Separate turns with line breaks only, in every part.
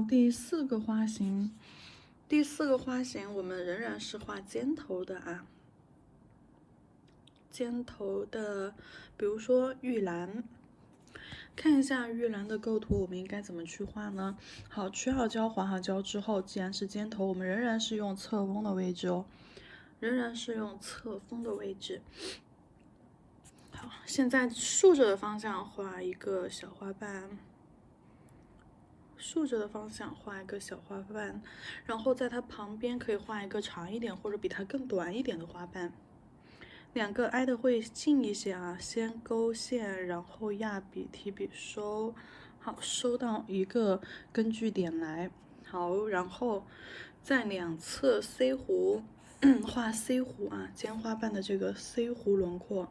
第4个花型，第4个花型我们仍然是画尖头的啊，尖头的，比如说玉兰。看一下玉兰的构图，我们应该怎么去画呢？好，取好胶、划好胶之后，既然是尖头，我们仍然是用侧锋的位置哦，仍然是用侧锋的位置。好，现在竖着的方向画一个小花瓣，竖着的方向画一个小花瓣，然后在它旁边可以画一个长一点或者比它更短一点的花瓣。两个挨得会近一些啊，先勾线，然后压笔提笔收，好，收到一个根据点来，好，然后在两侧 C 弧画 C 弧啊，尖花瓣的这个 C 弧轮廓。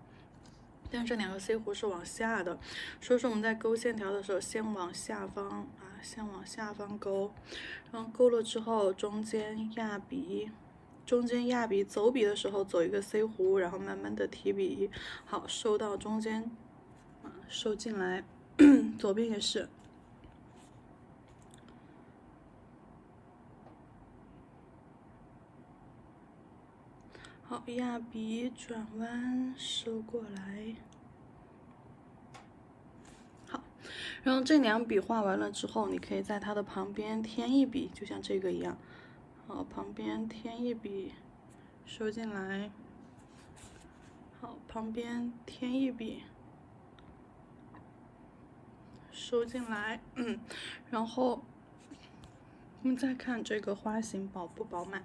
但这两个 C 弧是往下的，所以说我们在勾线条的时候，先往下方啊，先往下方勾，然后勾了之后，中间压笔。中间压笔走笔的时候走一个 C 弧，然后慢慢的提笔，好，收到中间，收进来，左边也是。好，压笔转弯收过来。好，然后这两笔画完了之后，你可以在它的旁边添一笔，就像这个一样。好，旁边添一笔，收进来。好，旁边添一笔，收进来。然后我们再看这个花型饱不饱满，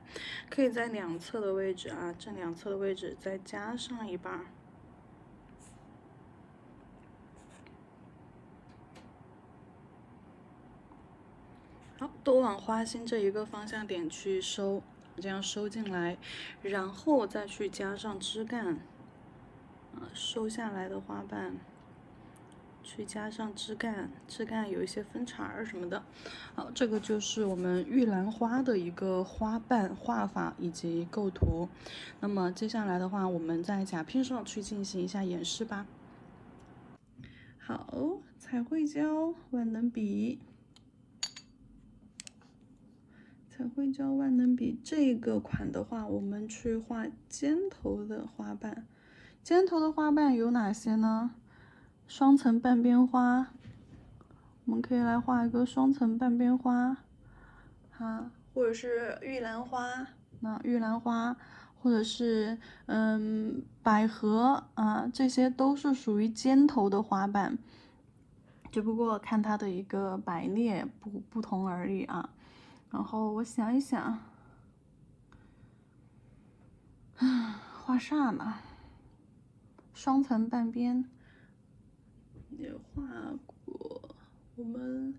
可以在两侧的位置啊，这两侧的位置再加上一半。好，都往花心这一个方向点去收，这样收进来，然后再去加上枝干，收下来的花瓣，去加上枝干，枝干有一些分叉儿什么的。好，这个就是我们玉兰花的一个花瓣画法以及构图。那么接下来的话，我们在甲片上去进行一下演示吧。好，彩绘胶、万能笔。彩绘胶万能笔这个款的话，我们去画尖头的花瓣。尖头的花瓣有哪些呢？双层半边花，我们可以来画一个双层半边花，或者是玉兰花。那玉兰花，或者是百合啊，这些都是属于尖头的花瓣，只不过看它的一个摆列不同而已啊。然后我想一想，画啥呢？双层半边也画过，我们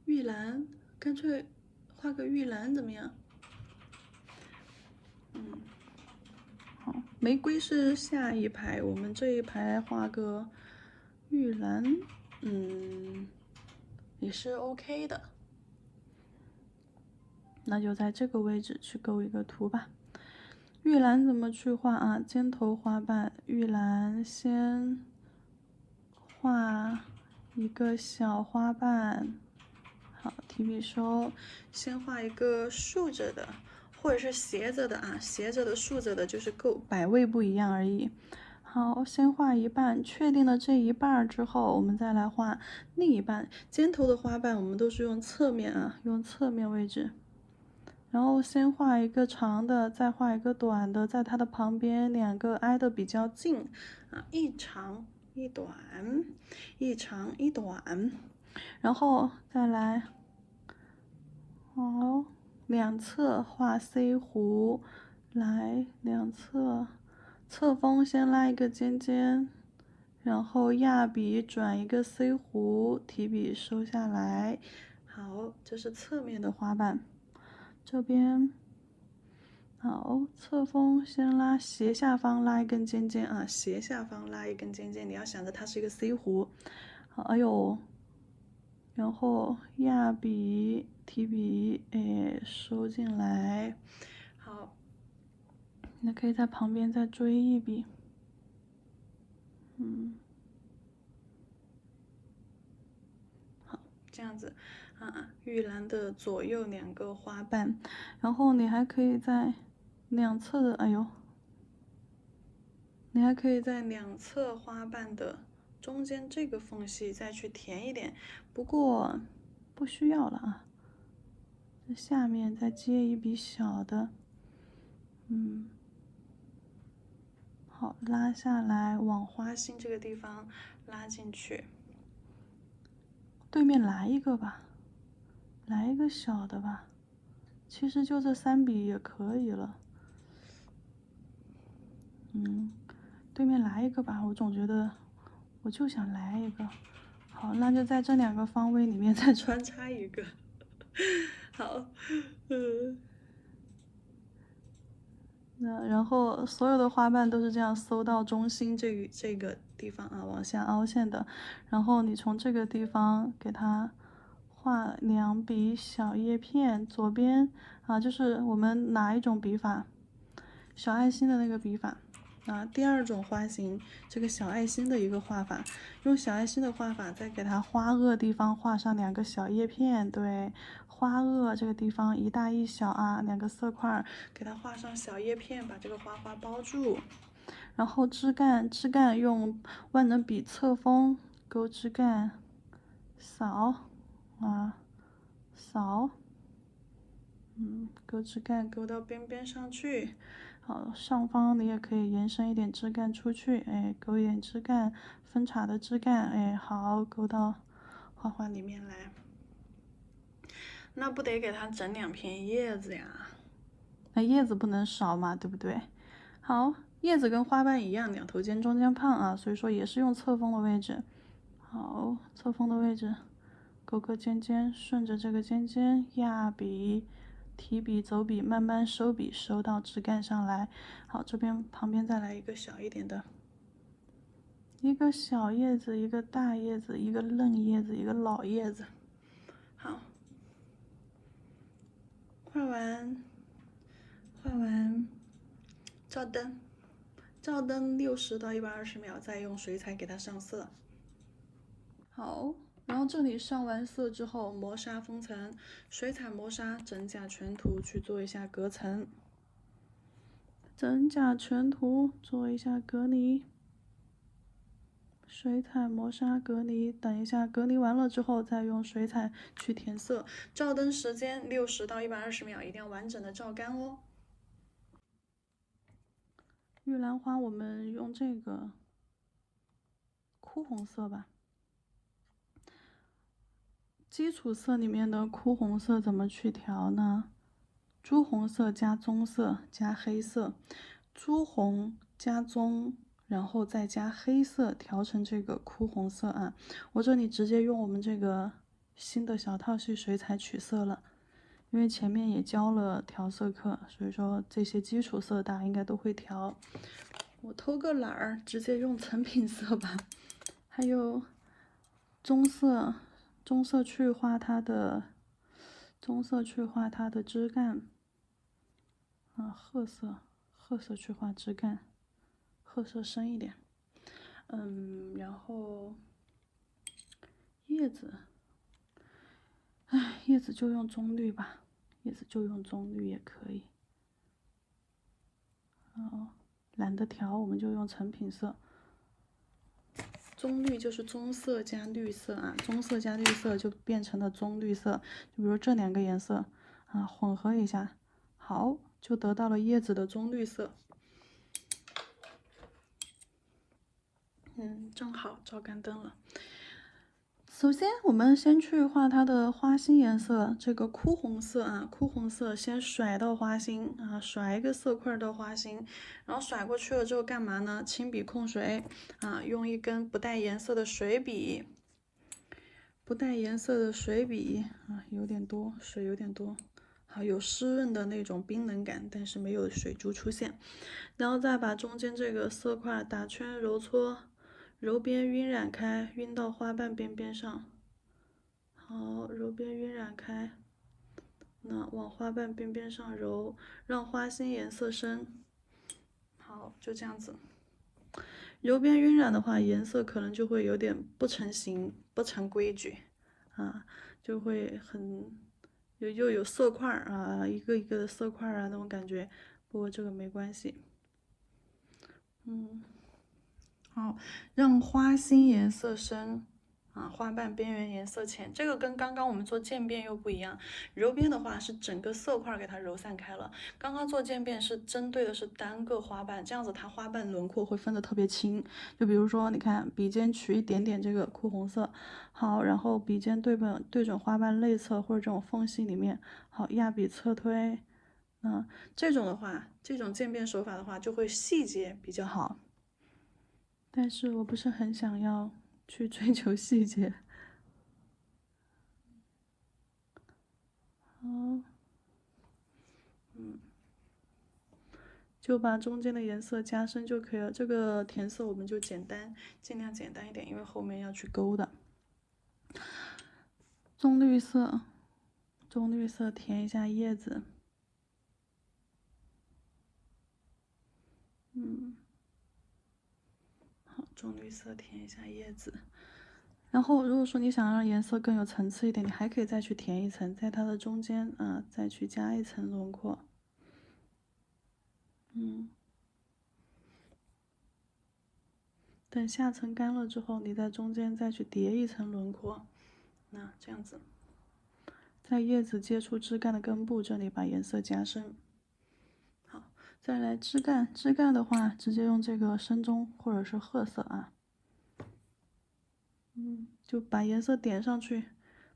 玉兰，干脆画个玉兰怎么样？好，玫瑰是下一排，我们这一排画个玉兰，也是 OK 的。那就在这个位置去构一个图吧。玉兰怎么去画啊？尖头花瓣，玉兰先画一个小花瓣，好，提笔收，先画一个竖着的，或者是斜着的啊，斜着的、竖着的，就是摆位不一样而已。好，先画一半，确定了这一半之后，我们再来画另一半。尖头的花瓣我们都是用侧面啊，用侧面位置。然后先画一个长的，再画一个短的，在它的旁边两个挨得比较近啊，一长一短，一长一短，然后再来，好，两侧画 C 弧，来两侧侧锋先拉一个尖尖，然后压笔转一个 C 弧，提笔收下来。好，这是侧面的花瓣，这边。好，侧锋先拉斜下方拉一根尖尖啊，斜下方拉一根尖尖，你要想着它是一个 C 弧。好，哎呦，然后压笔提笔，收进来。好，那可以在旁边再追一笔。好，这样子。玉兰的左右2个花瓣，然后你还可以在两侧的，你还可以在两侧花瓣的中间这个缝隙再去填一点，不过不需要了啊。这下面再接一笔小的，好，拉下来往花心这个地方拉进去。对面来一个吧，来一个小的吧，其实就这3笔也可以了。对面来一个吧，我总觉得我就想来一个。好，那就在这2个方位里面再穿插一个。好，那然后所有的花瓣都是这样搜到中心这个地方啊，往下凹陷的。然后你从这个地方给它画2笔小叶片，左边啊就是我们哪一种笔法？小爱心的那个笔法。第2种花型，这个小爱心的一个画法，用小爱心的画法，再给它花萼地方画上2个小叶片，对，花萼这个地方一大一小啊，2个色块，给它画上小叶片，把这个花花包住。然后枝干用万能笔侧锋勾枝干，扫扫，勾枝干勾到边边上去。好，上方你也可以延伸一点枝干出去，勾一点枝干，分叉的枝干，好，勾到花花里面来。那不得给它整2片叶子呀？那叶子不能少嘛，对不对？好，叶子跟花瓣一样，两头尖中间胖啊，所以说也是用侧锋的位置。好，侧锋的位置，勾个尖尖，顺着这个尖尖压笔。提笔走笔，慢慢收笔，收到枝干上来。好，这边旁边再来一个小一点的，一个小叶子，一个大叶子，一个嫩叶子，一个老叶子。好，画完，照灯60到120秒，再用水彩给它上色。好。然后这里上完色之后，磨砂封层，水彩磨砂真假全图去做一下隔层，真假全图做一下隔离，水彩磨砂隔离。等一下隔离完了之后，再用水彩去填色。照灯时间60到120秒，一定要完整的照干哦。玉兰花我们用这个枯红色吧。基础色里面的枯红色怎么去调呢？朱红色加棕色加黑色，朱红加棕，然后再加黑色，调成这个枯红色啊。我这里直接用我们这个新的小套系水彩取色了，因为前面也教了调色课，所以说这些基础色大家应该都会调。我偷个懒儿，直接用成品色吧。还有棕色去画它的枝干。褐色去画枝干，褐色深一点。然后叶子，叶子就用棕绿吧，叶子就用棕绿也可以。懒得调，我们就用成品色。棕绿就是棕色加绿色啊，棕色加绿色就变成了棕绿色。就比如这2个颜色啊，混合一下，好，就得到了叶子的棕绿色。正好照干灯了。首先，我们先去画它的花心颜色，这个枯红色啊，枯红色先甩到花心啊，甩一个色块到花心，然后甩过去了之后干嘛呢？轻笔控水啊，用一根不带颜色的水笔，啊，有点多，水有点多。好，有湿润的那种冰冷感，但是没有水珠出现。然后再把中间这个色块打圈揉搓。揉边晕染开，晕到花瓣边边上。好，揉边晕染开，那往花瓣边边上揉，让花心颜色深。好，就这样子。揉边晕染的话，颜色可能就会有点不成形、不成规矩啊，就会很又有色块啊，一个一个的色块啊那种感觉。不过这个没关系。好，让花心颜色深。花瓣边缘颜色浅，这个跟刚刚我们做渐变又不一样。揉边的话是整个色块给它揉散开了，刚刚做渐变是针对的是单个花瓣，这样子它花瓣轮廓会分得特别清。就比如说，你看笔尖取一点点这个哭红色，好，然后笔尖对准花瓣内侧或者这种缝隙里面，好，压笔侧推。这种的话，这种渐变手法的话就会细节比较好。但是我不是很想要去追求细节。好，就把中间的颜色加深就可以了。这个填色我们就尽量简单一点，因为后面要去勾的。棕绿色，棕绿色填一下叶子。好，棕绿色填一下叶子。然后，如果说你想让颜色更有层次一点，你还可以再去填一层，在它的中间再去加一层轮廓。等下层干了之后，你在中间再去叠一层轮廓。那这样子，在叶子接触枝干的根部这里把颜色加深。好，再来枝干，枝干的话直接用这个深棕或者是褐色啊。就把颜色点上去，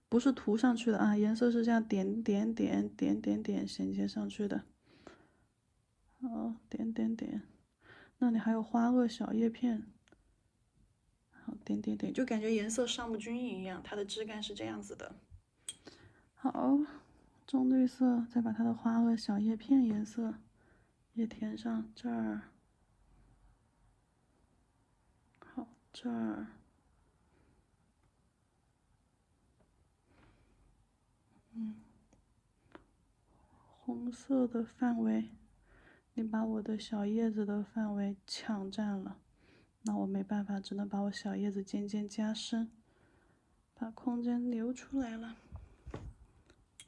不是涂上去的啊，颜色是这样点衔接上去的。点，那里还有花萼小叶片。好，点，就感觉颜色上不均匀一样，它的枝干是这样子的。好，棕绿色，再把它的花萼小叶片颜色也填上这儿。好，这儿。红色的范围，你把我的小叶子的范围抢占了，那我没办法，只能把我小叶子渐渐加深，把空间留出来了。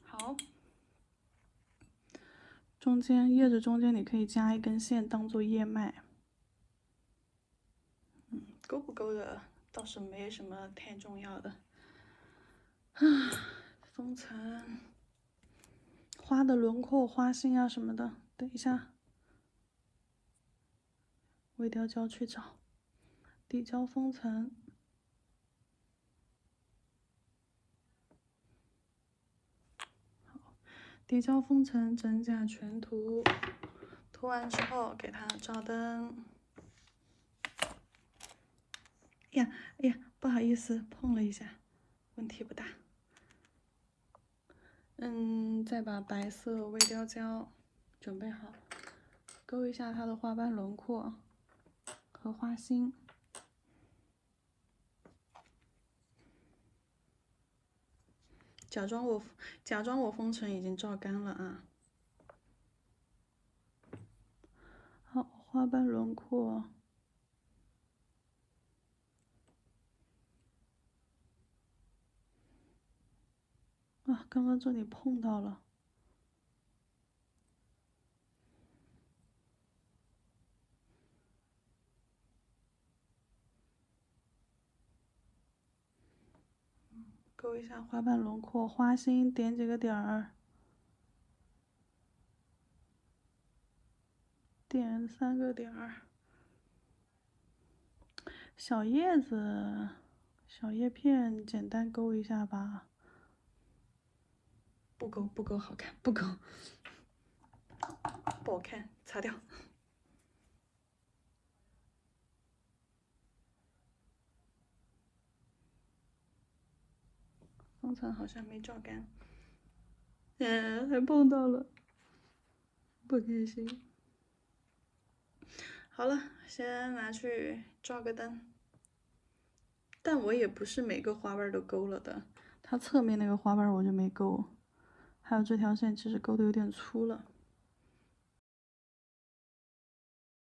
好，中间叶子中间你可以加一根线当做叶脉。勾不勾的倒是没什么太重要的。封层，花的轮廓、花心啊什么的，等一下，微雕胶去找。底胶封层，底胶封层真假全涂，涂完之后给它照灯。哎呀，不好意思，碰了一下，问题不大。再把白色微雕胶准备好，勾一下它的花瓣轮廓和花心。假装我封层已经照干了啊。好，花瓣轮廓。刚刚这里碰到了。勾一下花瓣轮廓，花心点几个点儿，点3个点儿。小叶子、小叶片简单勾一下吧。不勾好看，不勾不好看，擦掉。封层好像没照干，还碰到了，不开心。好了，先拿去照个灯。但我也不是每个花瓣都勾了的，它侧面那个花瓣我就没勾，还有这条线其实勾的有点粗了。